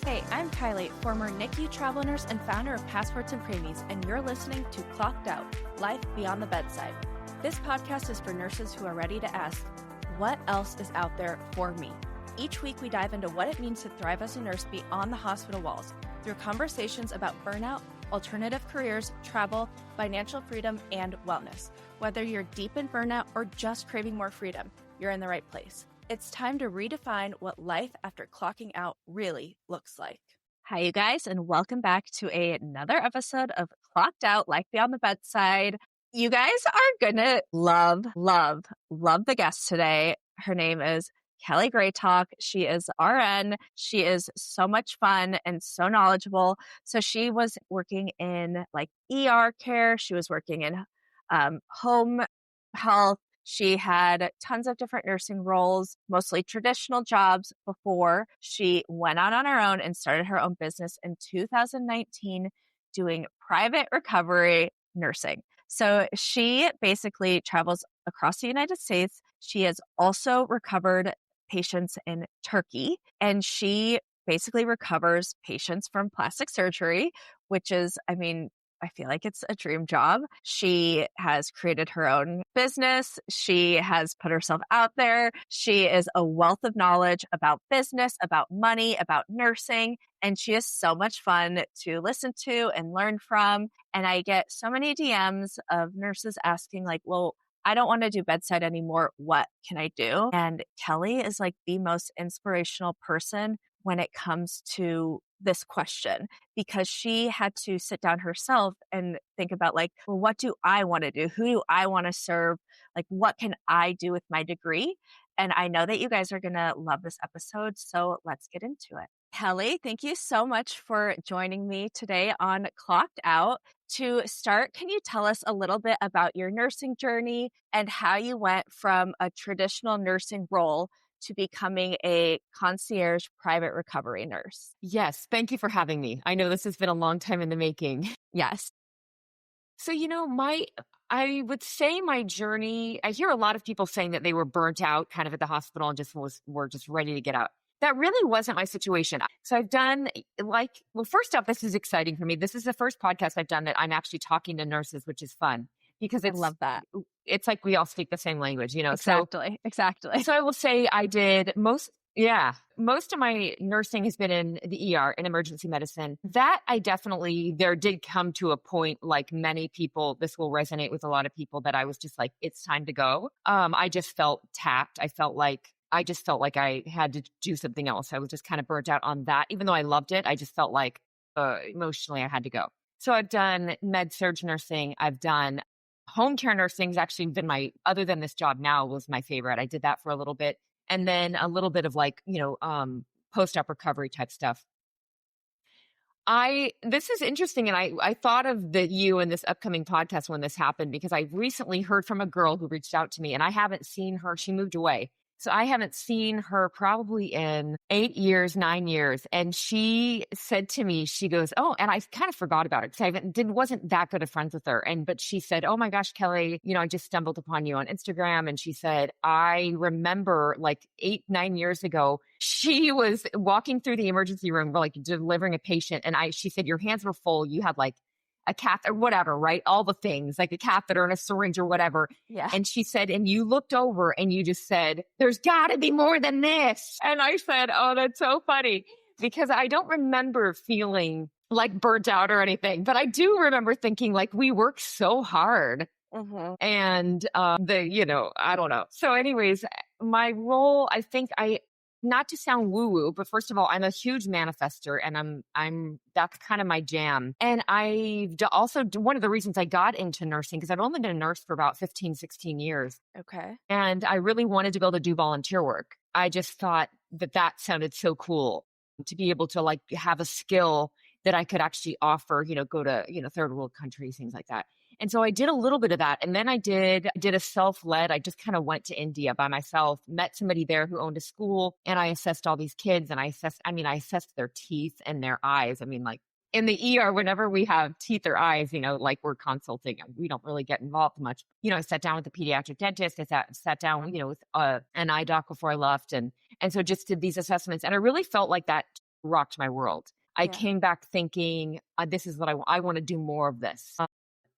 Hey, I'm Kylie, former NICU travel nurse and founder of Passports and Preemies, and you're listening to Clocked Out, Life Beyond the Bedside. This podcast is for nurses who are ready to ask, what else is out there for me? Each week, we dive into what it means to thrive as a nurse beyond the hospital walls through conversations about burnout, alternative careers, travel, financial freedom, and wellness. Whether you're deep in burnout or just craving more freedom, you're in the right place. It's time to redefine what life after clocking out really looks like. Hi, you guys, and welcome back to another episode of Clocked Out, Life Beyond the Bedside. You guys are going to love the guest today. Her name is Kelly Greytok. She is RN. She is so much fun and so knowledgeable. So she was working in ER care. She was working in home health. She had tons of different nursing roles, mostly traditional jobs, before she went out on her own and started her own business in 2019 doing private recovery nursing. So she basically travels across the United States. She has also recovered patients in Turkey, and she basically recovers patients from plastic surgery, which is, I feel like it's a dream job. She has created her own business. She has put herself out there. She is a wealth of knowledge about business, about money, about nursing, and she is so much fun to listen to and learn from. And I get so many DMs of nurses asking well, I don't want to do bedside anymore. What can I do? And Kelly is the most inspirational person when it comes to this question, because she had to sit down herself and think about well, what do I want to do? Who do I want to serve? What can I do with my degree? And I know that you guys are going to love this episode. So let's get into it. Kelly, thank you so much for joining me today on Clocked Out. To start, can you tell us a little bit about your nursing journey and how you went from a traditional nursing role to becoming a concierge private recovery nurse? Yes. Thank you for having me. I know this has been a long time in the making. Yes. So, I would say my journey, I hear a lot of people saying that they were burnt out kind of at the hospital and were just ready to get out. That really wasn't my situation. So I've done first off, this is exciting for me. This is the first podcast I've done that I'm actually talking to nurses, which is fun because I love that. It's like we all speak the same language, Exactly. So I will say I did most of my nursing has been in the ER, in emergency medicine. That there did come to a point, like many people, this will resonate with a lot of people, that I was just it's time to go. I just felt tapped. I just felt like I had to do something else. I was just kind of burnt out on that. Even though I loved it, I just felt emotionally I had to go. So I've done med-surg nursing. I've done home care nursing. Has actually been other than this job now, was my favorite. I did that for a little bit. And then a little bit of post-op recovery type stuff. This is interesting. And I thought of you in this upcoming podcast when this happened, because I recently heard from a girl who reached out to me, and I haven't seen her. She moved away. So I haven't seen her probably in 8 years, 9 years. And she said to me, she goes, oh, and I kind of forgot about it because wasn't that good of friends with her. But she said, oh my gosh, Kelly, I just stumbled upon you on Instagram. And she said, I remember 8, 9 years ago, she was walking through the emergency room, delivering a patient. And she said, your hands were full. You had a catheter, whatever, right? All the things, like a catheter and a syringe or whatever. Yeah. And she said, and you looked over and you just said, there's got to be more than this. And I said, oh, that's so funny, because I don't remember feeling burnt out or anything, but I do remember thinking we work so hard. Mm-hmm. And I don't know. So anyways, my role, I think not to sound woo-woo, but first of all, I'm a huge manifester, and that's kind of my jam. And also one of the reasons I got into nursing, because I've only been a nurse for about 15, 16 years. Okay. And I really wanted to be able to do volunteer work. I just thought that sounded so cool, to be able to have a skill that I could actually offer, go to, third world countries, things like that. And so I did a little bit of that. And then I did a self-led. I just kind of went to India by myself, met somebody there who owned a school, and I assessed all these kids, and I assessed their teeth and their eyes. In the ER, whenever we have teeth or eyes, we're consulting, we don't really get involved much. I sat down with the pediatric dentist. I sat down, with an eye doc before I left. And so just did these assessments. And I really felt like that rocked my world. I Yeah. came back thinking, this is what I want to do more of this.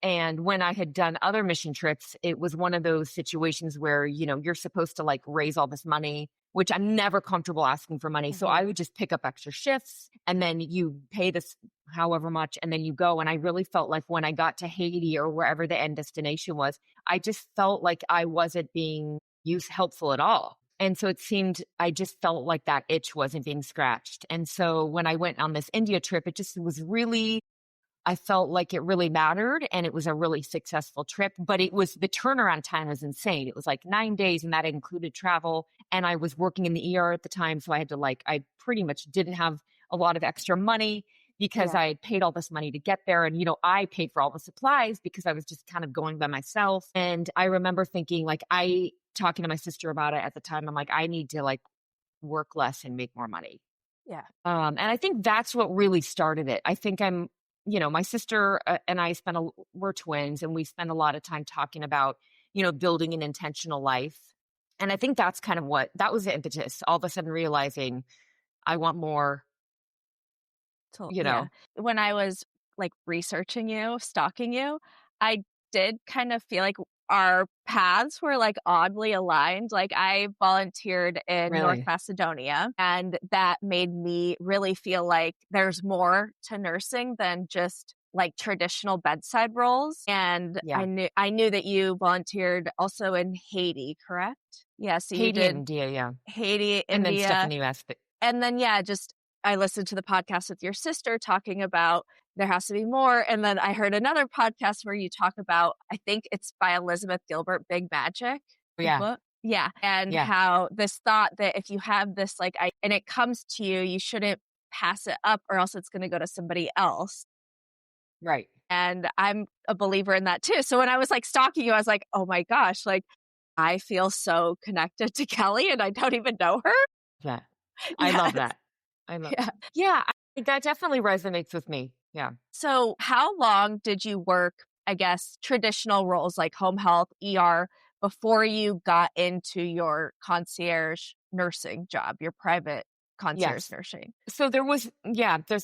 And when I had done other mission trips, it was one of those situations where, you're supposed to like raise all this money, which I'm never comfortable asking for money. So I would just pick up extra shifts and then you pay this however much and then you go. And I really felt like when I got to Haiti or wherever the end destination was, I just felt like I wasn't being helpful at all. And so I just felt like that itch wasn't being scratched. And so when I went on this India trip, it just was really, I felt like it really mattered and it was a really successful trip, but the turnaround time was insane. It was like 9 days and that included travel. And I was working in the ER at the time. So I had to I pretty much didn't have a lot of extra money because I had paid all this money to get there. And, I paid for all the supplies because I was just kind of going by myself. And I remember thinking talking to my sister about it at the time. I'm like, I need to work less and make more money. Yeah. And I think that's what really started it. I think my sister and I we're twins and we spend a lot of time talking about, building an intentional life. And I think that's kind of that was the impetus. All of a sudden realizing I want more, Yeah. When I was researching you, stalking you, I did kind of feel like our paths were oddly aligned. I volunteered in North Really? Macedonia, and that made me really feel like there's more to nursing than just traditional bedside roles. And Yeah. I knew that you volunteered also in Haiti, correct? Yeah, so you Haiti did and India, yeah. Haiti, And then India, stuff in the US. and then I listened to the podcast with your sister talking about there has to be more. And then I heard another podcast where you talk about, I think it's by Elizabeth Gilbert, Big Magic. The Yeah. book. Yeah. And Yeah. how this thought that if you have this, and it comes to you, you shouldn't pass it up or else it's going to go to somebody else. Right. And I'm a believer in that too. So when I was stalking you, I was like, oh my gosh, I feel so connected to Kelly and I don't even know her. Yeah. I love that. Yeah. That definitely resonates with me. Yeah. So how long did you work, I guess, traditional roles like home health, ER, before you got into your concierge nursing job, your private concierge nursing? So there's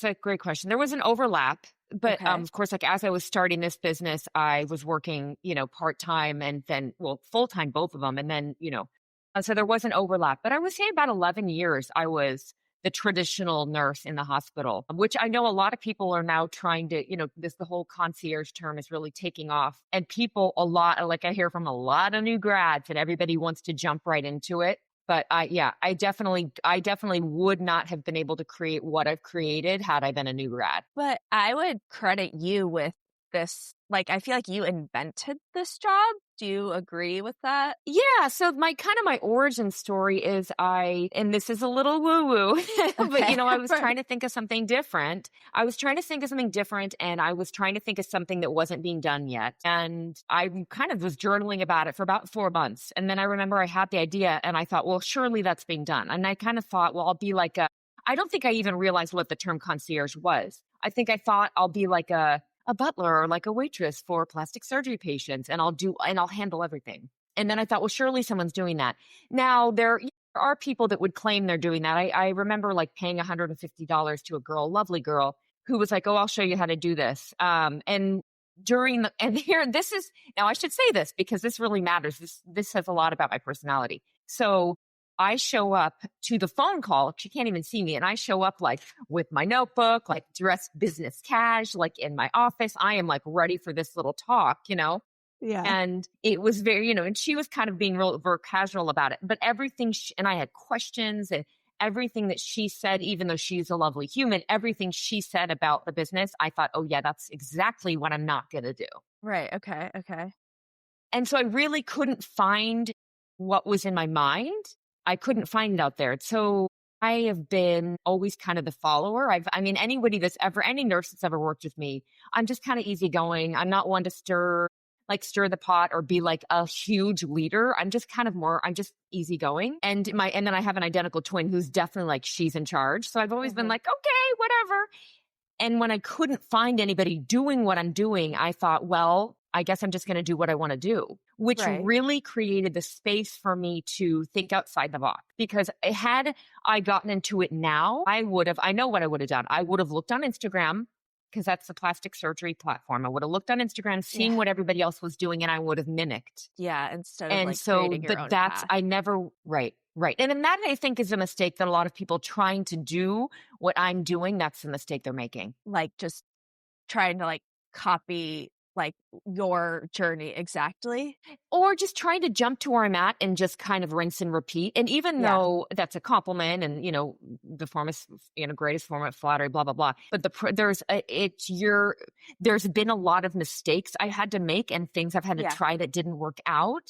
a great question. There was an overlap, but of course, as I was starting this business, I was working, part-time and then, full-time, both of them. And then, so there was an overlap, but I would say about 11 years, I was the traditional nurse in the hospital, which I know a lot of people are now trying to, the whole concierge term is really taking off. And people I hear from a lot of new grads and everybody wants to jump right into it. But I definitely would not have been able to create what I've created had I been a new grad. But I would credit you with this. I feel like you invented this job. Do you agree with that? Yeah. So my origin story is and this is a little woo-woo, but I was trying to think of something different. And I was trying to think of something that wasn't being done yet. And I kind of was journaling about it for about 4 months. And then I remember I had the idea and I thought, well, surely that's being done. And I kind of thought, well, I'll be I don't think I even realized what the term concierge was. I think I thought I'll be a butler or a waitress for plastic surgery patients and I'll handle everything. And then I thought, well, surely someone's doing that. Now there are people that would claim they're doing that. I remember paying $150 to a lovely girl who was like, oh, I'll show you how to do this. Now I should say this because this really matters. This says a lot about my personality. So I show up to the phone call. She can't even see me. And I show up with my notebook, dressed business cash, in my office. I am ready for this little talk, Yeah. And it was very, and she was kind of being very casual about it. But everything, and I had questions and everything that she said, even though she's a lovely human, everything she said about the business, I thought, oh yeah, that's exactly what I'm not going to do. Right. Okay. And so I really couldn't find what was in my mind. I couldn't find it out there. So I have been always kind of the follower. any nurse that's ever worked with me, I'm just kind of easygoing. I'm not one to stir the pot or be a huge leader. I'm just I'm just easygoing. And then I have an identical twin who's definitely she's in charge. So I've always been okay, whatever. And when I couldn't find anybody doing what I'm doing, I thought, well, I guess I'm just going to do what I want to do, which Right. really created the space for me to think outside the box. Because had I gotten into it now, I know what I would have done. I would have looked on Instagram, because that's the plastic surgery platform. I would have looked on Instagram, seeing what everybody else was doing, and I would have mimicked. Yeah. Instead of And like so, creating your but own that's, path. I never, right. And then that I think is a mistake that a lot of people trying to do what I'm doing, that's the mistake they're making. Like just trying to like copy like your journey exactly. Or just trying to jump to where I'm at and just kind of rinse and repeat. And even though that's a compliment and, the greatest form of flattery, blah, blah, blah. But there's been a lot of mistakes I had to make and things I've had to try that didn't work out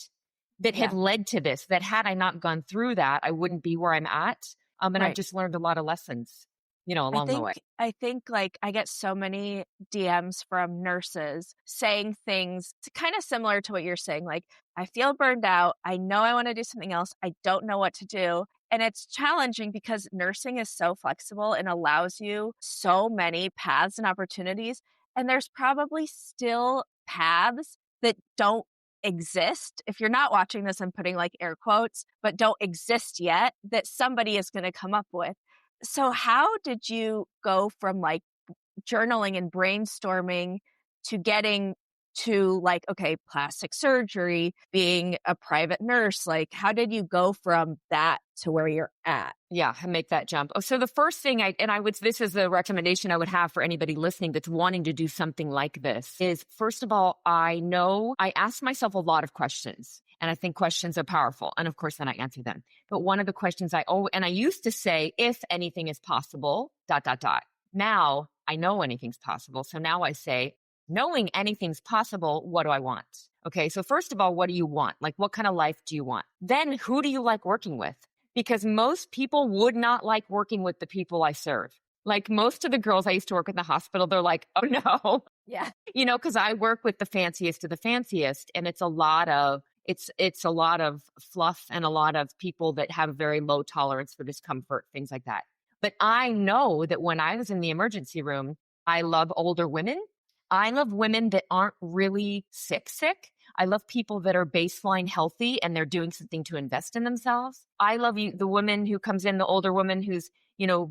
that have led to this, that had I not gone through that, I wouldn't be where I'm at. And I've just learned a lot of lessons, along the way. I think like I get so many DMs from nurses saying things kind of similar to what you're saying. Like, I feel burned out. I know I want to do something else. I don't know what to do. And it's challenging because nursing is so flexible and allows you so many paths and opportunities. And there's probably still paths that don't exist. If you're not watching this, I'm putting like air quotes, but don't exist yet, that somebody is going to come up with. So how did you go from like journaling and brainstorming to getting to like, okay, plastic surgery, being a private nurse? Like, how did you go from that to where you're at? Yeah, and make that jump. So the first thing this is the recommendation I would have for anybody listening that's wanting to do something like this is, first of all, I ask myself a lot of questions. And I think questions are powerful. And of course, then I answer them. But one of the questions I used to say, if anything is possible, ... Now I know anything's possible. So now I say, knowing anything's possible, what do I want? Okay. So first of all, what do you want? Like, what kind of life do you want? Then who do you like working with? Because most people would not like working with the people I serve. Like most of the girls I used to work in the hospital, they're like, oh no. Yeah. Because I work with the fanciest of the fanciest, and it's a lot of fluff and a lot of people that have a very low tolerance for discomfort, things like that. But I know that when I was in the emergency room, I love older women. I love women that aren't really sick. I love people that are baseline healthy and they're doing something to invest in themselves. I love the woman who comes in, the older woman who's,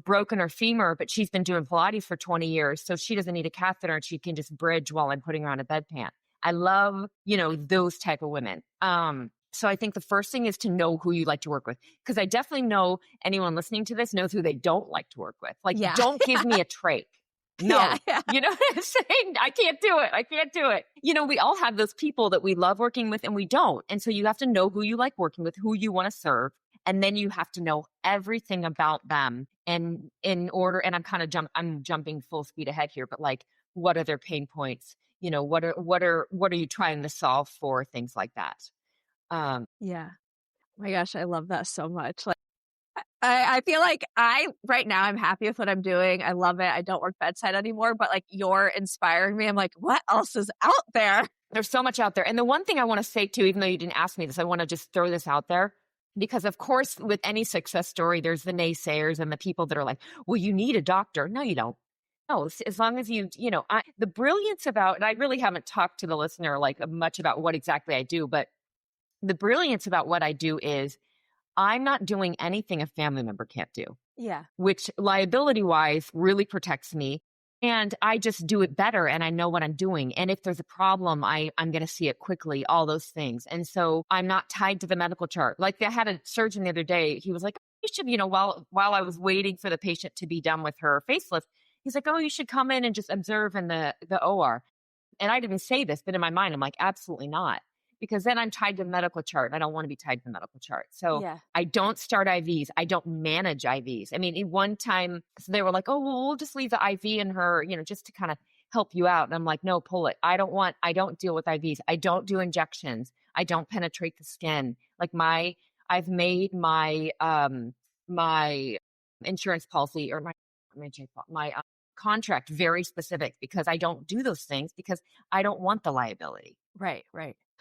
broken her femur, but she's been doing Pilates for 20 years. So she doesn't need a catheter and she can just bridge while I'm putting her on a bedpan. I love, those type of women. So I think the first thing is to know who you like to work with. Because I definitely know anyone listening to this knows who they don't like to work with. Like, don't give me a trach. No, you know what I'm saying? I can't do it. We all have those people that we love working with and we don't. And so you have to know who you like working with, who you want to serve. And then you have to know everything about them. And in order, and I'm jumping full speed ahead here, but like, what are their pain points? What are you trying to solve for? Things like that. Yeah. My gosh, I love that so much. Like, I feel like right now I'm happy with what I'm doing. I love it. I don't work bedside anymore, but like you're inspiring me. I'm like, what else is out there? There's so much out there. And the one thing I want to say too, even though you didn't ask me this, I want to just throw this out there. Because of course, with any success story, there's the naysayers and the people that are like, well, you need a doctor. No, you don't. No, as long as the brilliance about, and I really haven't talked to the listener like much about what exactly I do, but the brilliance about what I do is I'm not doing anything a family member can't do. Yeah. Which liability wise really protects me. And I just do it better and I know what I'm doing. And if there's a problem, I'm going to see it quickly, all those things. And so I'm not tied to the medical chart. Like I had a surgeon the other day. He was like, you should, while I was waiting for the patient to be done with her facelift, he's like, oh, you should come in and just observe in the OR. And I didn't say this, but in my mind, I'm like, absolutely not. Because then I'm tied to the medical chart. I don't want to be tied to the medical chart. So I don't start IVs. I don't manage IVs. I mean, in one time they were like, oh, well, we'll just leave the IV in her, just to kind of help you out. And I'm like, no, pull it. I don't deal with IVs. I don't do injections. I don't penetrate the skin. Like I've made my, my insurance policy or my contract very specific because I don't do those things because I don't want the liability. Right.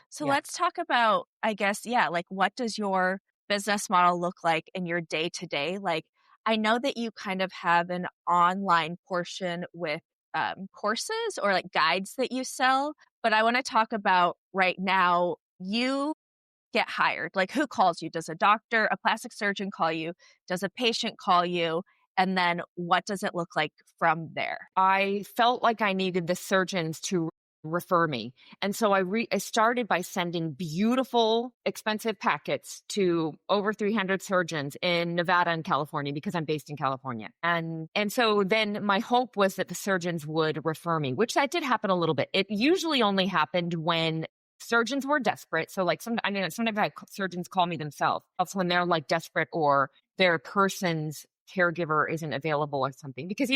So let's talk about, I guess, like what does your business model look like in your day to day? Like, I know that you kind of have an online portion with courses or like guides that you sell. But I want to talk about right now, you get hired. Like, who calls you? Does a doctor, a plastic surgeon call you? Does a patient call you? And then what does it look like from there? I felt like I needed the surgeons to refer me. And so I started by sending beautiful, expensive packets to over 300 surgeons in Nevada and California because I'm based in California. And so then my hope was that the surgeons would refer me, which that did happen a little bit. It usually only happened when surgeons were desperate. So like sometimes I had surgeons call me themselves. That's when they're like desperate or their person's caregiver isn't available or something. Because,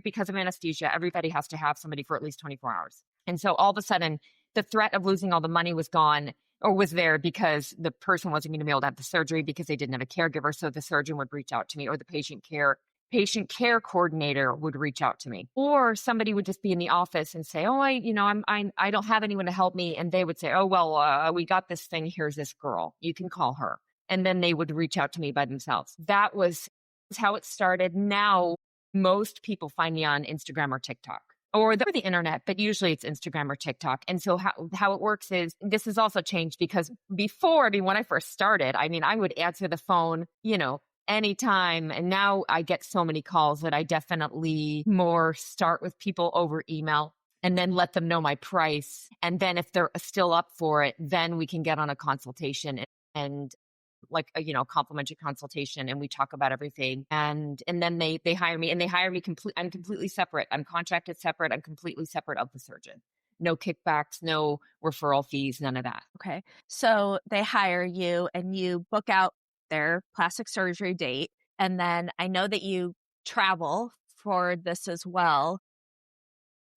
because of anesthesia, everybody has to have somebody for at least 24 hours. And so all of a sudden, the threat of losing all the money was gone or was there because the person wasn't going to be able to have the surgery because they didn't have a caregiver. So the surgeon would reach out to me or the patient care coordinator would reach out to me, or somebody would just be in the office and say, "Oh, I don't have anyone to help me." And they would say, "Oh, well, we got this thing. Here's this girl. You can call her." And then they would reach out to me by themselves. That was how it started. Now, most people find me on Instagram or TikTok or the internet, but usually it's Instagram or TikTok. And so how it works is this has also changed because before, when I first started, I would answer the phone, anytime. And now I get so many calls that I definitely more start with people over email and then let them know my price. And then if they're still up for it, then we can get on a consultation and like a complimentary consultation, and we talk about everything. And then they hire me, and they hire me I'm completely separate. I'm contracted separate. I'm completely separate of the surgeon. No kickbacks, no referral fees, none of that. Okay. So they hire you and you book out their plastic surgery date. And then I know that you travel for this as well.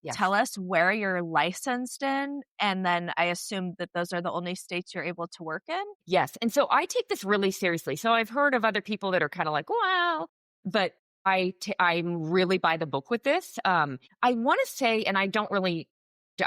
Yes. Tell us where you're licensed in. And then I assume that those are the only states you're able to work in. Yes. And so I take this really seriously. So I've heard of other people that are kind of like, wow, but I'm really by the book with this. I want to say, and I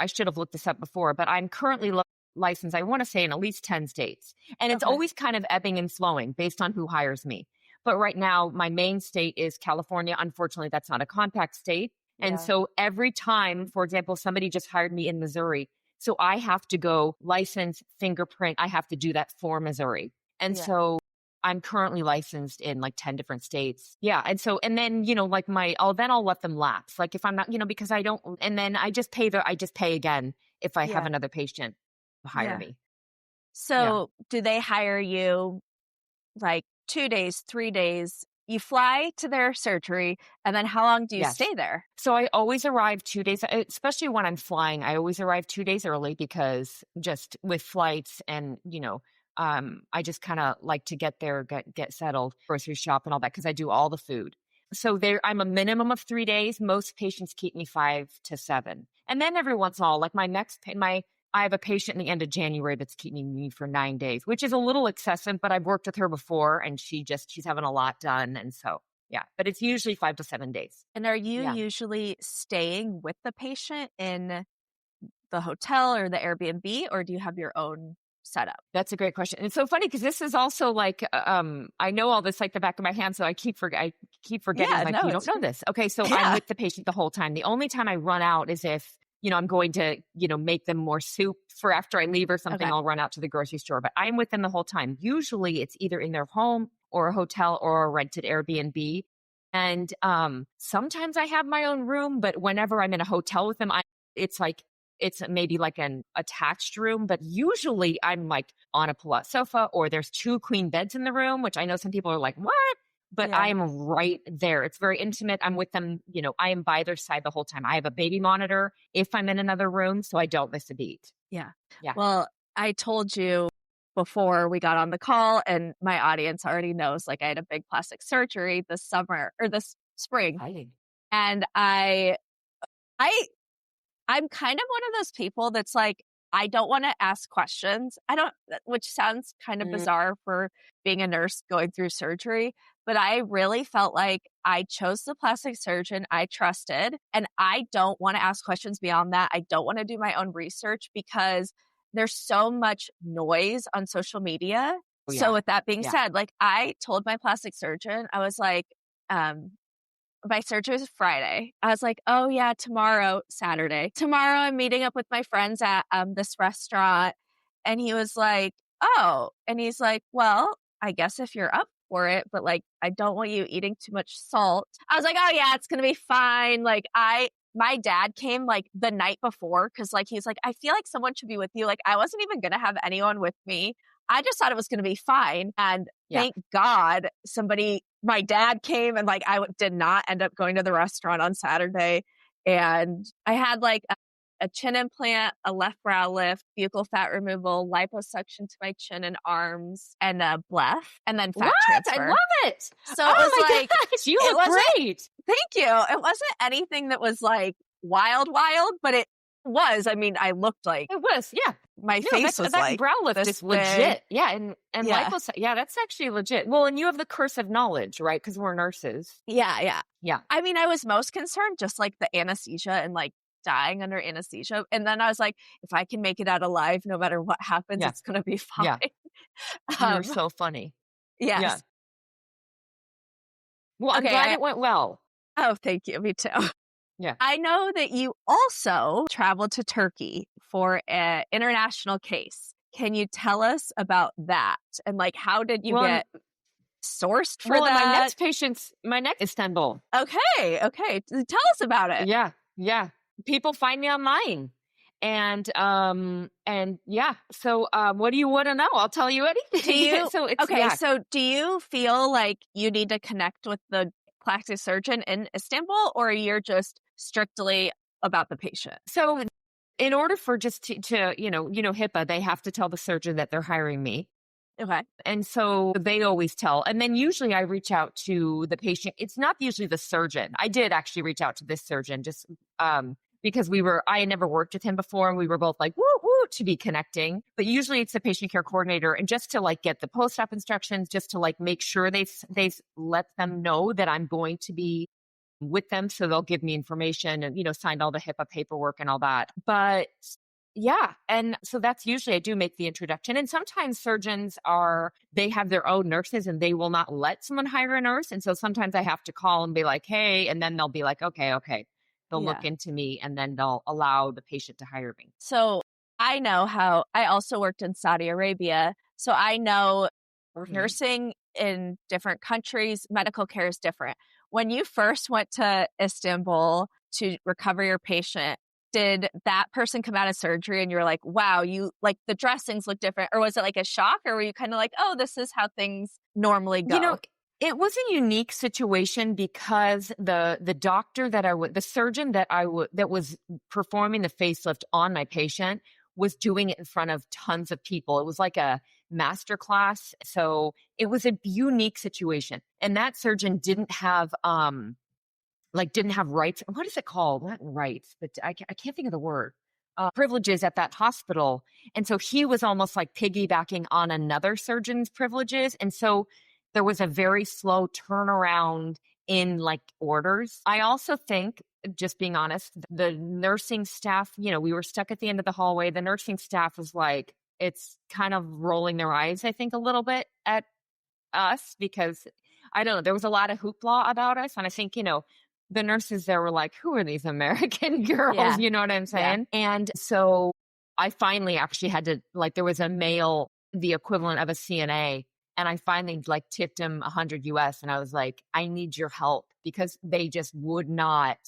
should have looked this up before, but I'm currently licensed, I want to say, in at least 10 states. And it's always kind of ebbing and flowing based on who hires me. But right now, my main state is California. Unfortunately, that's not a compact state. And so every time, for example, somebody just hired me in Missouri. So I have to go license, fingerprint. I have to do that for Missouri. And so I'm currently licensed in like 10 different states. Yeah. And so, and then, like I'll let them lapse. Like if I'm not, because I don't, and then I just pay again if I have another patient hire me. So do they hire you like 2 days, 3 days? You fly to their surgery, and then how long do you stay there? So I always arrive 2 days, especially when I'm flying. I always arrive 2 days early because just with flights and, I just kind of like to get there, get settled, grocery shop and all that because I do all the food. So I'm a minimum of 3 days. Most patients keep me 5 to 7. And then every once in a while, like I have a patient in the end of January that's keeping me for 9 days, which is a little excessive, but I've worked with her before and she's having a lot done. And so, but it's usually 5 to 7 days. And are you usually staying with the patient in the hotel or the Airbnb, or do you have your own setup? That's a great question. And it's so funny because this is also like, I know all this like the back of my hand. So I keep forgetting you don't know this. Okay. So I'm with the patient the whole time. The only time I run out is if, I'm going to, make them more soup for after I leave or something. I'll run out to the grocery store, but I'm with them the whole time. Usually it's either in their home or a hotel or a rented Airbnb. And sometimes I have my own room, but whenever I'm in a hotel with them, it's maybe like an attached room, but usually I'm like on a pull-out sofa or there's 2 queen beds in the room, which I know some people are like, what? But I am right there. It's very intimate. I'm with them. I am by their side the whole time. I have a baby monitor if I'm in another room, so I don't miss a beat. Yeah. Well, I told you before we got on the call, and my audience already knows, like I had a big plastic surgery this summer or this spring. Exciting. And I'm kind of one of those people that's like, I don't want to ask questions. Which sounds kind of bizarre for being a nurse going through surgery, but I really felt like I chose the plastic surgeon I trusted, and I don't want to ask questions beyond that. I don't want to do my own research because there's so much noise on social media. So with that being said, like I told my plastic surgeon, I was like, my surgery was Friday. I was like, oh yeah, tomorrow, Saturday. Tomorrow I'm meeting up with my friends at this restaurant. And he was like, oh, and he's like, well, I guess if you're up for it, but like, I don't want you eating too much salt. I was like, oh yeah, it's going to be fine. Like my dad came like the night before because like he's like, I feel like someone should be with you. Like I wasn't even gonna have anyone with me. I just thought it was gonna be fine. And thank God my dad came and like did not end up going to the restaurant on Saturday. And I had like a chin implant, a left brow lift, buccal fat removal, liposuction to my chin and arms, and a bleph, and then fat transfer. I love it. So it was like, gosh, you look great. Thank you. It wasn't anything that was like wild, but it was. I mean, I looked like it was. Yeah, my face was that like brow lift is legit. Yeah, and liposuction. Yeah, that's actually legit. Well, and you have the curse of knowledge, right? Because we're nurses. Yeah. Yeah. I mean, I was most concerned just like the anesthesia and like dying under anesthesia. And then I was like, if I can make it out alive, no matter what happens, it's going to be fine. Yeah. You're so funny. Yes. Yeah. Well, I'm glad it went well. Oh, thank you. Me too. Yeah. I know that you also traveled to Turkey for an international case. Can you tell us about that? And like, how did you get sourced for that? My next Istanbul. Okay. Tell us about it. Yeah. People find me online. And yeah. So what do you want to know? I'll tell you anything. So do you feel like you need to connect with the plastic surgeon in Istanbul, or you're just strictly about the patient? So in order for just to HIPAA, they have to tell the surgeon that they're hiring me. Okay. And so they always tell. And then usually I reach out to the patient. It's not usually the surgeon. I did actually reach out to this surgeon just because I had never worked with him before, and we were both like, woo, to be connecting. But usually it's the patient care coordinator, and just to like get the post-op instructions, just to like make sure they let them know that I'm going to be with them. So they'll give me information and, signed all the HIPAA paperwork and all that. But yeah. And so that's usually I do make the introduction. And sometimes surgeons they have their own nurses and they will not let someone hire a nurse. And so sometimes I have to call and be like, hey, and then they'll be like, okay. They'll look into me and then they'll allow the patient to hire me. So I know how I also worked in Saudi Arabia. So I know nursing in different countries, medical care is different. When you first went to Istanbul to recover your patient, did that person come out of surgery and you're like, wow, you like the dressings look different? Or was it like a shock? Or were you kind of like, oh, this is how things normally go? It was a unique situation because the doctor the surgeon that was performing the facelift on my patient was doing it in front of tons of people. It was like a master class. So it was a unique situation. And that surgeon didn't have rights. What is it called? Not rights, but I can't think of the word. Privileges at that hospital. And so he was almost like piggybacking on another surgeon's privileges. And so there was a very slow turnaround in like orders. I also think, just being honest, the nursing staff, we were stuck at the end of the hallway. The nursing staff was like, it's kind of rolling their eyes, I think, a little bit at us because I don't know, there was a lot of hoopla about us. And I think, the nurses there were like, who are these American girls? Yeah. You know what I'm saying? Yeah. And so I finally actually had to, like, there was a male, the equivalent of a CNA. And I finally like tipped him $100 US. And I was like, I need your help because they just would not,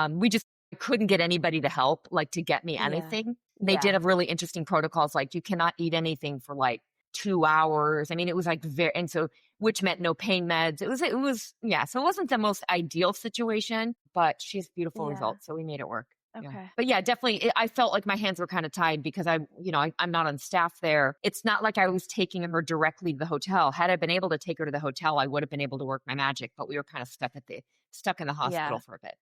we just couldn't get anybody to help, like to get me anything. They did have really interesting protocols. Like you cannot eat anything for like 2 hours. I mean, it was like and so, which meant no pain meds. It was, so it wasn't the most ideal situation, but she has beautiful results. So we made it work. Okay. Yeah. But yeah, definitely. I felt like my hands were kind of tied because I'm not on staff there. It's not like I was taking her directly to the hotel. Had I been able to take her to the hotel, I would have been able to work my magic, but we were kind of stuck in the hospital for a bit.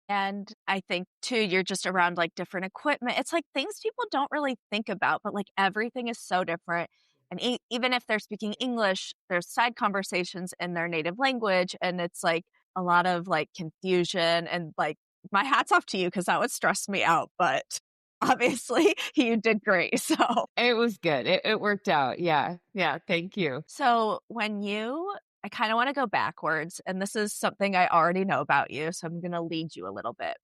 And I think too, you're just around like different equipment. It's like things people don't really think about, but like everything is so different. And even if they're speaking English, there's side conversations in their native language. And it's like a lot of like confusion and like, my hat's off to you because that would stress me out, but obviously you did great. So it was good. It worked out. Yeah. Thank you. So when you I kind of want to go backwards. And this is something I already know about you. So I'm going to lead you a little bit.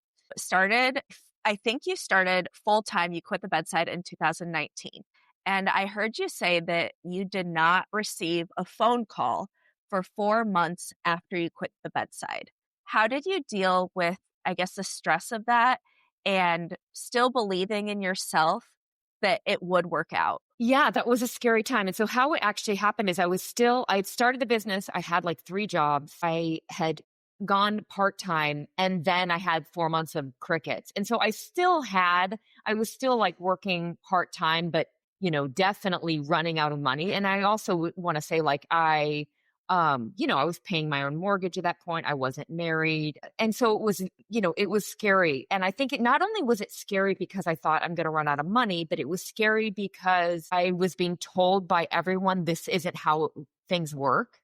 I think you started full time. You quit the bedside in 2019. And I heard you say that you did not receive a phone call for 4 months after you quit the bedside. How did you deal with, I guess, the stress of that and still believing in yourself that it would work out? Yeah, that was a scary time. And so how it actually happened is I'd started the business. I had like 3 jobs. I had gone part-time and then I had 4 months of crickets. And so I was still like working part-time, but definitely running out of money. And I also want to say like I was paying my own mortgage at that point. I wasn't married. And so it was scary. And I think not only was it scary because I thought I'm going to run out of money, but it was scary because I was being told by everyone, this isn't how things work.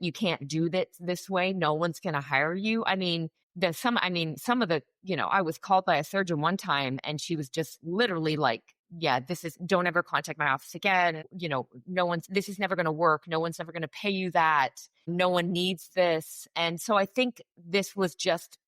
You can't do this way. No one's going to hire you. I mean, some of the, I was called by a surgeon one time and she was just literally like, yeah, don't ever contact my office again. This is never going to work. No one's ever going to pay you that. No one needs this. And so I think this was just,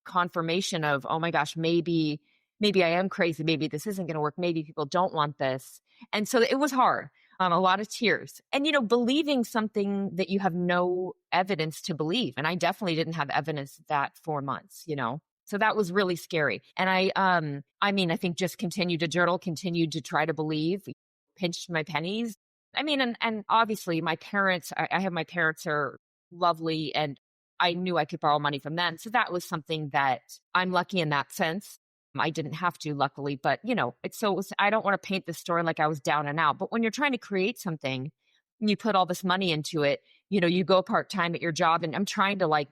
confirmation of, oh my gosh, maybe I am crazy. Maybe this isn't going to work. Maybe people don't want this. And so it was hard. A lot of tears and, believing something that you have no evidence to believe. And I definitely didn't have evidence that 4 months, so that was really scary. And I think just continued to journal, continued to try to believe, pinched my pennies. And obviously my parents, my parents are lovely and I knew I could borrow money from them. So that was something that I'm lucky in that sense. I didn't have to, luckily, but I don't want to paint the story like I was down and out, but when you're trying to create something, you put all this money into it, you go part-time at your job and I'm trying to like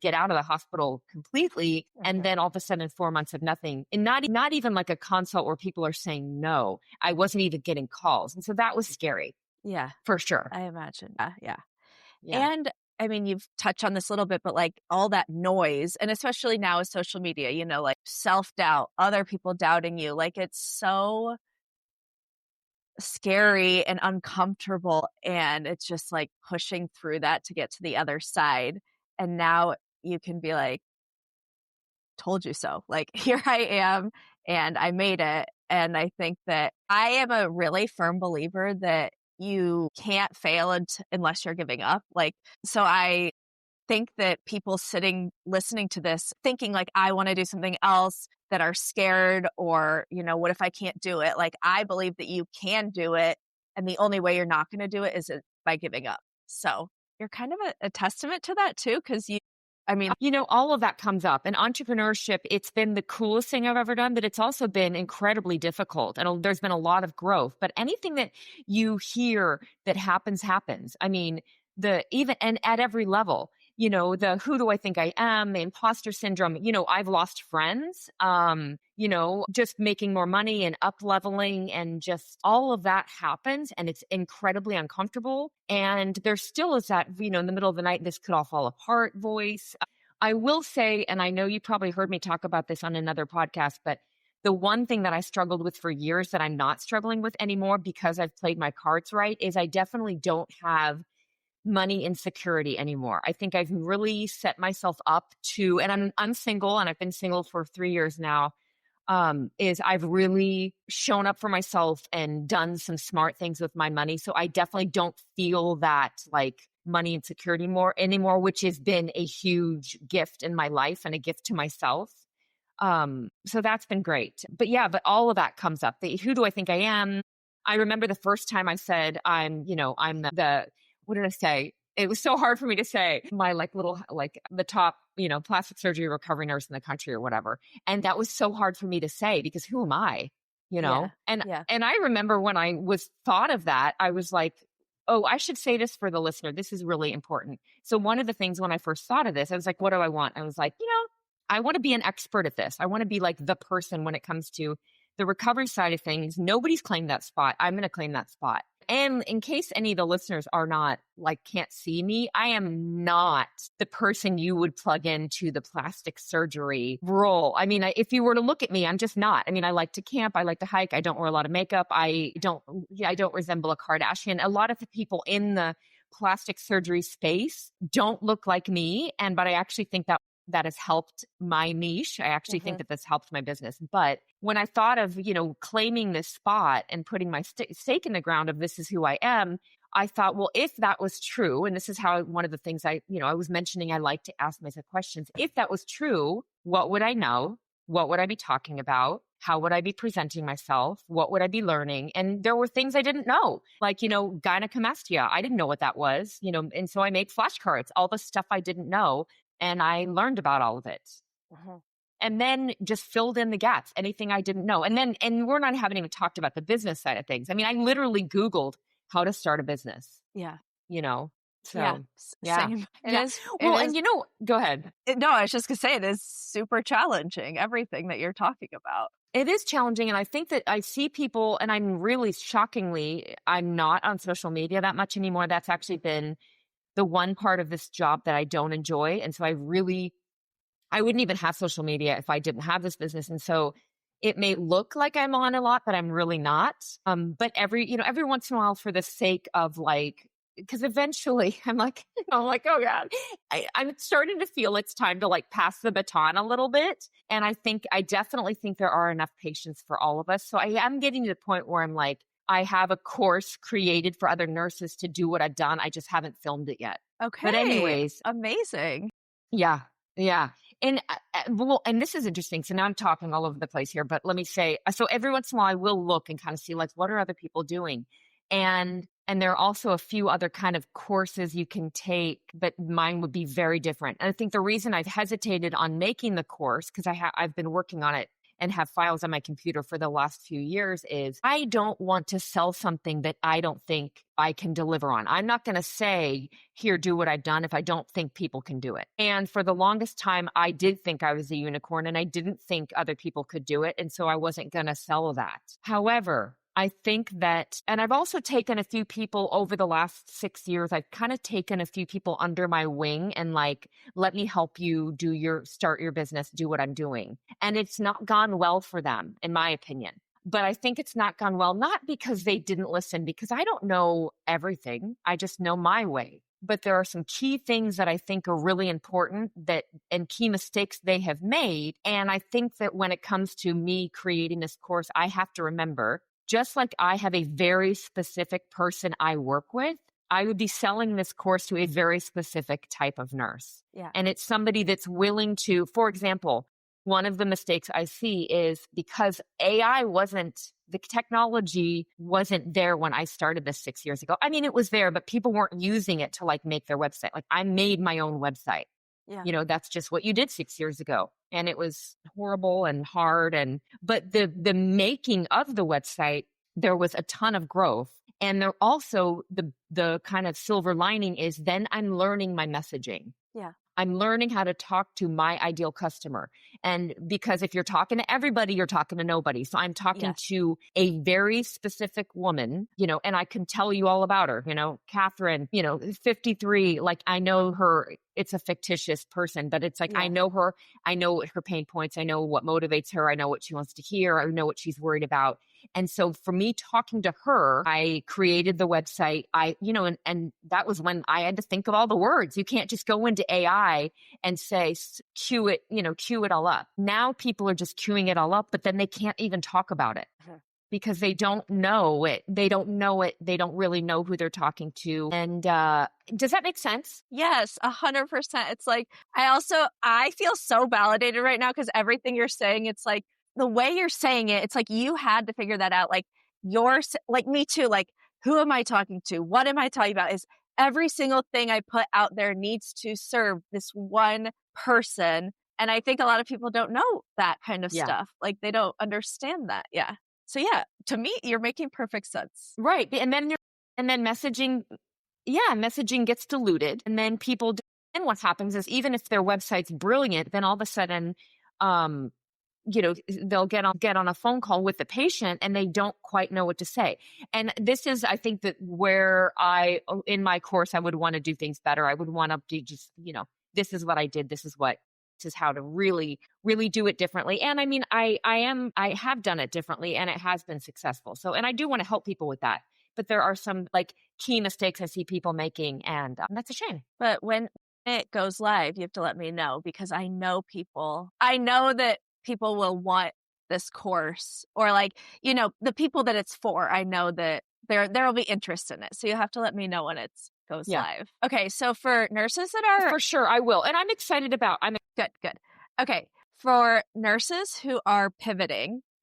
get out of the hospital completely. Okay. And then all of a sudden 4 months of nothing and not even like a consult where people are saying no, I wasn't even getting calls. And so that was scary. Yeah, for sure. I imagine. Yeah. And you've touched on this a little bit, but like all that noise, and especially now with social media, like self-doubt, other people doubting you, like it's so scary and uncomfortable. And it's just like pushing through that to get to the other side. And now you can be like, told you so. Like, here I am and I made it. And I think that I am a really firm believer that you can't fail unless you're giving up. So I think that people listening to this, thinking like, I want to do something else, that are scared or, what if I can't do it? Like, I believe that you can do it. And the only way you're not going to do it is by giving up. So you're kind of a testament to that too. Cause all of that comes up. And entrepreneurship, it's been the coolest thing I've ever done, but it's also been incredibly difficult. And there's been a lot of growth. But anything that you hear that happens. And at every level, who do I think I am, the imposter syndrome, I've lost friends, just making more money and up leveling and just all of that happens and it's incredibly uncomfortable. And there still is that, in the middle of the night, this could all fall apart voice. I will say, and I know you probably heard me talk about this on another podcast, but the one thing that I struggled with for years that I'm not struggling with anymore because I've played my cards right is I definitely don't have money insecurity anymore. I think I've really set myself up to, and I'm single and I've been single for 3 years now, is I've really shown up for myself and done some smart things with my money. So I definitely don't feel that like money insecurity anymore, which has been a huge gift in my life and a gift to myself. So that's been great. But all of that comes up. Who do I think I am? I remember the first time I said, what did I say? It was so hard for me to say my the top, plastic surgery recovery nurse in the country or whatever. And that was so hard for me to say because who am I, Yeah. And I remember when I was thought of that, I was like, oh, I should say this for the listener. This is really important. So one of the things when I first thought of this, I was like, what do I want? I was like, I want to be an expert at this. I want to be like the person when it comes to the recovery side of things. Nobody's claimed that spot. I'm going to claim that spot. And in case any of the listeners are not can't see me, I am not the person you would plug into the plastic surgery role. If you were to look at me, I'm just not. I like to camp. I like to hike. I don't wear a lot of makeup. I don't resemble a Kardashian. A lot of the people in the plastic surgery space don't look like me. But I actually think that has helped my niche. I actually think that that's helped my business. But when I thought of, claiming this spot and putting my stake in the ground of this is who I am, I thought, well, if that was true, and this is how one of the things I was mentioning, I like to ask myself questions. If that was true, what would I know? What would I be talking about? How would I be presenting myself? What would I be learning? And there were things I didn't know, like, gynecomastia. I didn't know what that was, and so I made flashcards, all the stuff I didn't know. And I learned about all of it. And then just filled in the gaps, anything I didn't know. And haven't even talked about the business side of things. I mean, I literally Googled how to start a business. Yeah. So yeah. Same. It is. Well, and go ahead. No, I was just going to say it is super challenging, everything that you're talking about. It is challenging. And I think that I see people, and I'm really shockingly, I'm not on social media that much anymore. That's actually been the one part of this job that I don't enjoy. And so I wouldn't even have social media if I didn't have this business. And so it may look like I'm on a lot, but I'm really not. But every once in a while, for the sake of because eventually I'm like, oh God, I'm starting to feel it's time to pass the baton a little bit. And I definitely think there are enough patients for all of us. So I am getting to the point where I'm like, I have a course created for other nurses to do what I've done. I just haven't filmed it yet. Okay. But anyways. Amazing. Yeah. And and this is interesting. So now I'm talking all over the place here, but let me say, so every once in a while I will look and kind of see what are other people doing? And there are also a few other kind of courses you can take, but mine would be very different. And I think the reason I've hesitated on making the course, because I've been working on it and have files on my computer for the last few years, is I don't want to sell something that I don't think I can deliver on. I'm not going to say, here, do what I've done if I don't think people can do it. And for the longest time, I did think I was a unicorn and I didn't think other people could do it. And so I wasn't going to sell that. However, I think that, and I've also taken a few people over the last 6 years, I've kind of taken a few people under my wing and let me help you start your business, do what I'm doing. And it's not gone well for them, in my opinion. But I think it's not gone well, not because they didn't listen, because I don't know everything. I just know my way. But there are some key things that I think are really important and key mistakes they have made. And I think that when it comes to me creating this course, I have to remember, just like I have a very specific person I work with, I would be selling this course to a very specific type of nurse. Yeah. And it's somebody that's willing to, for example, one of the mistakes I see is because the technology wasn't there when I started this 6 years ago. I mean, it was there, but people weren't using it to make their website. I made my own website. Yeah. That's just what you did 6 years ago. And it was horrible and hard. But the making of the website, there was a ton of growth. And there also, the kind of silver lining is then I'm learning my messaging. Yeah. I'm learning how to talk to my ideal customer. And because if you're talking to everybody, you're talking to nobody. So I'm talking to a very specific woman, and I can tell you all about her, Catherine, 53, I know her. It's a fictitious person, but it's I know her. I know her pain points. I know what motivates her. I know what she wants to hear. I know what she's worried about. And so for me talking to her, I created the website. And that was when I had to think of all the words. You can't just go into AI and say, cue it all up. Now people are just queuing it all up, but then they can't even talk about it. Because they don't know it. They don't know it. They don't really know who they're talking to. And does that make sense? Yes, 100%. It's I feel so validated right now because everything you're saying, it's the way you're saying it, it's you had to figure that out. You're me too. Who am I talking to? What am I talking about? Is every single thing I put out there needs to serve this one person. And I think a lot of people don't know that kind of stuff. They don't understand that. Yeah. So to me, you're making perfect sense. Right. And then messaging gets diluted. And then and what happens is even if their website's brilliant, then all of a sudden, they'll get on a phone call with the patient and they don't quite know what to say. And this is, I think, that where in my course, I would want to do things better. I would want to do just, this is what I did. This is how to really, really do it differently. And I mean, I have done it differently and it has been successful. So, and I do want to help people with that but there are some like key mistakes I see people making, and that's a shame. But when it goes live, you have to let me know, because I know that people will want this course, or like, the people that it's for, I know that there will be interest in it. So you have to let me know when it goes live. Okay. So for nurses that are, for sure I will. And I'm excited about, good. Okay. For nurses who are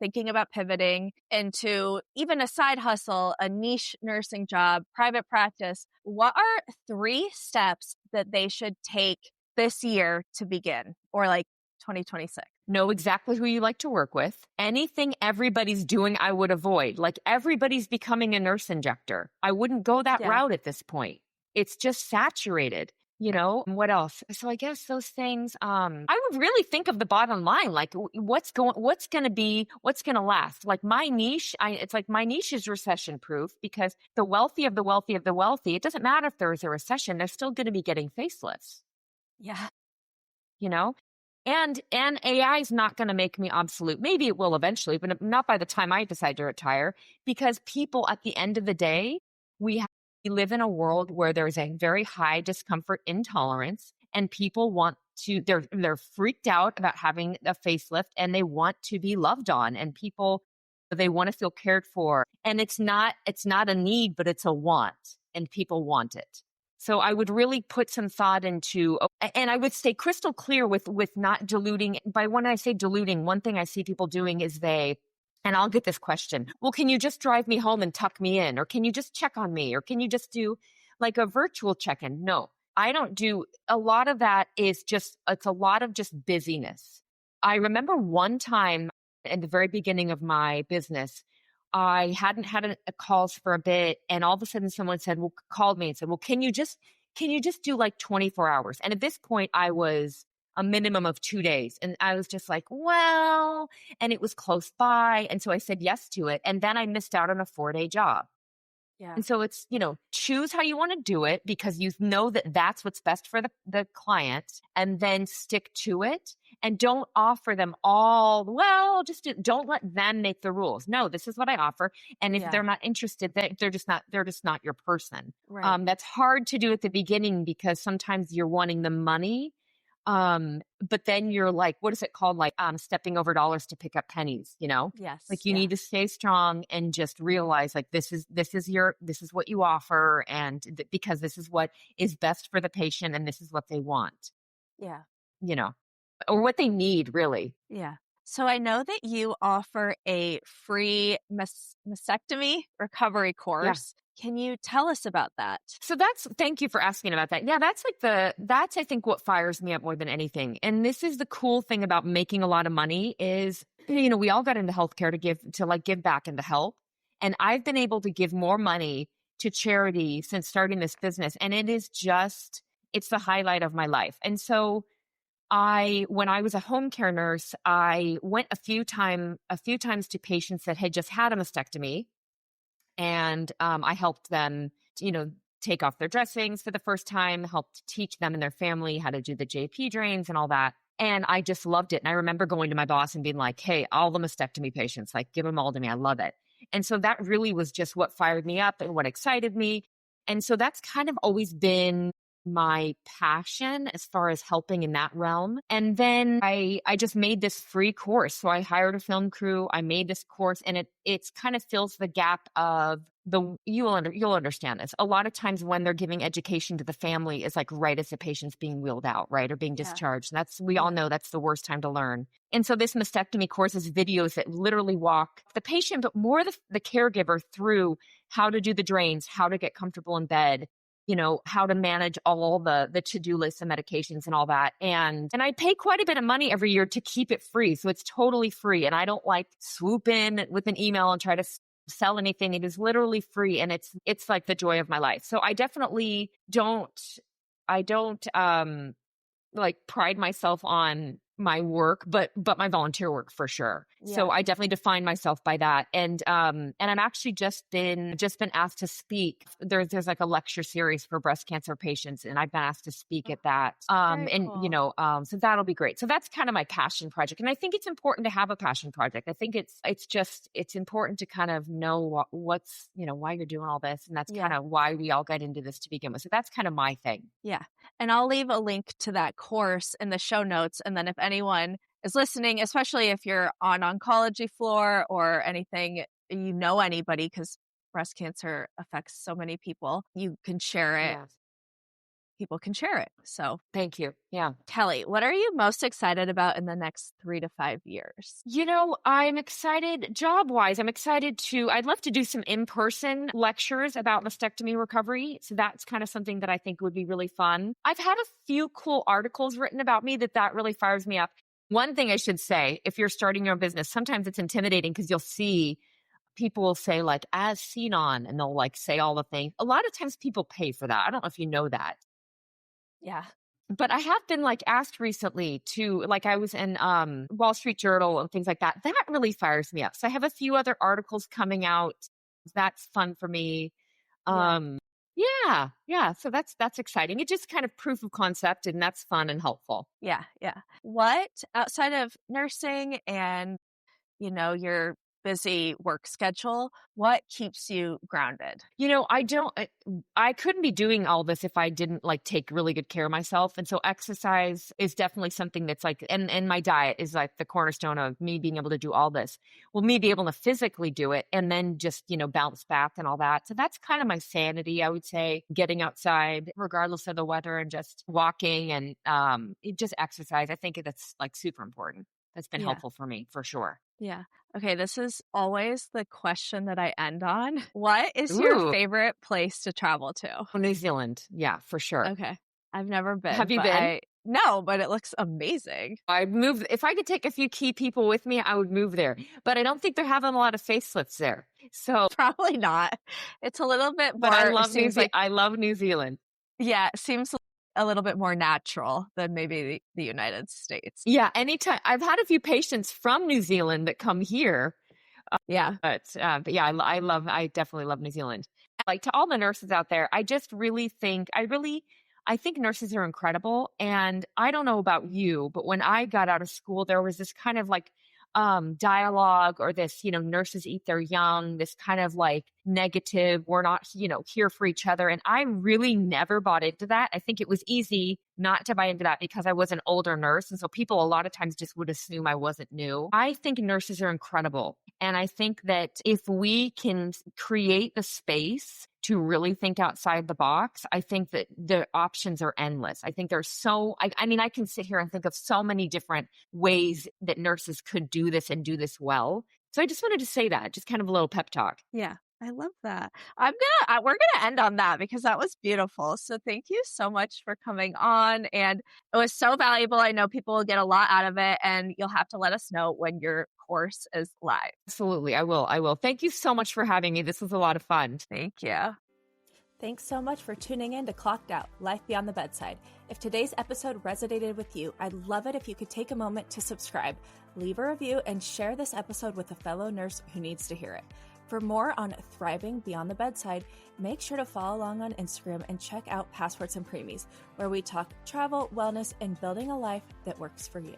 thinking about pivoting into even a side hustle, a niche nursing job, private practice, what are 3 steps that they should take this year to begin, or like 2026? Know exactly who you like to work with. Anything everybody's doing, I would avoid. Like everybody's becoming a nurse injector. I wouldn't go that route at this point. It's just saturated. What else? So I guess those things, I would really think of the bottom line, like what's going to last. Like my niche, it's like my niche is recession proof, because the wealthy of the wealthy of the wealthy, it doesn't matter if there's a recession, they're still going to be getting facelifts. Yeah. And AI is not going to make me obsolete. Maybe it will eventually, but not by the time I decide to retire, because people at the end of the day, we live in a world where there's a very high discomfort intolerance, and people they're freaked out about having a facelift, and they want to be loved on, and they want to feel cared for. And it's not a need, but it's a want, and people want it. So I would really put some thought into, and I would stay crystal clear with not diluting. By when I say diluting, one thing I see people doing is and I'll get this question, well, can you just drive me home and tuck me in? Or can you just check on me? Or can you just do like a virtual check-in? No, I don't do. A lot of that is it's a lot of just busyness. I remember one time in the very beginning of my business, I hadn't had a calls for a bit, and all of a sudden someone called me and said, well, can you just do like 24 hours? And at this point I was a minimum of 2 days. And I was just like, well, and it was close by. And so I said yes to it. And then I missed out on a 4-day job. Yeah. And so it's, choose how you want to do it, because you know that that's what's best for the client, and then stick to it, and don't offer them don't let them make the rules. No, this is what I offer. And if they're not interested, they're just not your person. Right. That's hard to do at the beginning, because sometimes you're wanting the money. But then you're like, what is it called? Like, stepping over dollars to pick up pennies, Yes. like you need to stay strong and just realize like, this is what you offer. And because this is what is best for the patient, and this is what they want. Yeah. Or what they need, really. Yeah. So I know that you offer a free mastectomy recovery course. Can you tell us about that? So thank you for asking about that. Yeah, that's I think what fires me up more than anything. And this is the cool thing about making a lot of money is, we all got into healthcare to give back and to help. And I've been able to give more money to charity since starting this business. And it's the highlight of my life. And so when I was a home care nurse, I went a few times to patients that had just had a mastectomy. And I helped them, take off their dressings for the first time, helped teach them and their family how to do the JP drains and all that. And I just loved it. And I remember going to my boss and being like, hey, all the mastectomy patients, like, give them all to me. I love it. And so that really was just what fired me up and what excited me. And so that's kind of always been my passion as far as helping in that realm. And then I just made this free course. So I hired a film crew. I made this course, and it's kind of fills the gap of you'll understand this. A lot of times when they're giving education to the family is like right as the patient's being wheeled out, right? Or being discharged. And we all know that's the worst time to learn. And so this mastectomy course is videos that literally walk the patient, but more the caregiver through how to do the drains, how to get comfortable in bed, how to manage all the to-do lists and medications and all that. And I pay quite a bit of money every year to keep it free. So it's totally free. And I don't like swoop in with an email and try to sell anything. It is literally free. And it's like the joy of my life. So I definitely don't like pride myself on my work, but my volunteer work for sure. Yeah. So I definitely define myself by that. And I'm actually just been asked to speak. There's like a lecture series for breast cancer patients, and I've been asked to speak at that. Very cool. So that'll be great. So that's kind of my passion project. And I think it's important to have a passion project. I think it's important to kind of know what's, why you're doing all this. And that's kind of why we all got into this to begin with. So that's kind of my thing. Yeah. And I'll leave a link to that course in the show notes. And then if anyone is listening, especially if you're on oncology floor or anything, anybody, because breast cancer affects so many people, you can share it. Yes. People can share it. So thank you. Yeah. Kelly, what are you most excited about in the next 3 to 5 years? I'm excited job-wise. I'd love to do some in-person lectures about mastectomy recovery. So that's kind of something that I think would be really fun. I've had a few cool articles written about me that really fires me up. One thing I should say, if you're starting your own business, sometimes it's intimidating because you'll see people will say like, as seen on, and they'll like say all the things. A lot of times people pay for that. I don't know if you know that. Yeah. But I have been like asked recently to, like I was in Wall Street Journal and things like that. That really fires me up. So I have a few other articles coming out. That's fun for me. Yeah. So that's exciting. It's just kind of proof of concept, and that's fun and helpful. Yeah. What outside of nursing and, your busy work schedule, what keeps you grounded? I couldn't be doing all this if I didn't like take really good care of myself. And so exercise is definitely something that's like, and my diet is like the cornerstone of me being able to do all this. Well, me be able to physically do it and then just, bounce back and all that. So that's kind of my sanity, I would say, getting outside regardless of the weather and just walking and just exercise. I think that's like super important. That's been helpful for me for sure. Yeah. Okay. This is always the question that I end on. What is your favorite place to travel to? New Zealand. Yeah, for sure. Okay. I've never been. Have you been? No, but it looks amazing. I'd move. If I could take a few key people with me, I would move there. But I don't think they're having a lot of facelifts there. So probably not. It's a little bit more. But I love New Zealand. Yeah. It seems a little bit more natural than maybe the United States. Yeah. Anytime. I've had a few patients from New Zealand that come here. But yeah, I definitely love New Zealand. Like to all the nurses out there, I just really think, I think nurses are incredible. And I don't know about you, but when I got out of school, there was this kind of like dialogue or this, nurses eat their young, this kind of like negative, we're not, here for each other. And I really never bought into that. I think it was easy not to buy into that because I was an older nurse. And so people a lot of times just would assume I wasn't new. I think nurses are incredible. And I think that if we can create the space to really think outside the box, I think that the options are endless. I think there's I can sit here and think of so many different ways that nurses could do this and do this well. So I just wanted to say that, just kind of a little pep talk. Yeah. I love that. We're gonna end on that because that was beautiful. So thank you so much for coming on, and it was so valuable. I know people will get a lot out of it, and you'll have to let us know when your course is live. Absolutely, I will. Thank you so much for having me. This was a lot of fun. Thank you. Thanks so much for tuning in to Clocked Out, Life Beyond the Bedside. If today's episode resonated with you, I'd love it if you could take a moment to subscribe, leave a review, and share this episode with a fellow nurse who needs to hear it. For more on thriving beyond the bedside, make sure to follow along on Instagram and check out Passports and Preemies, where we talk travel, wellness, and building a life that works for you.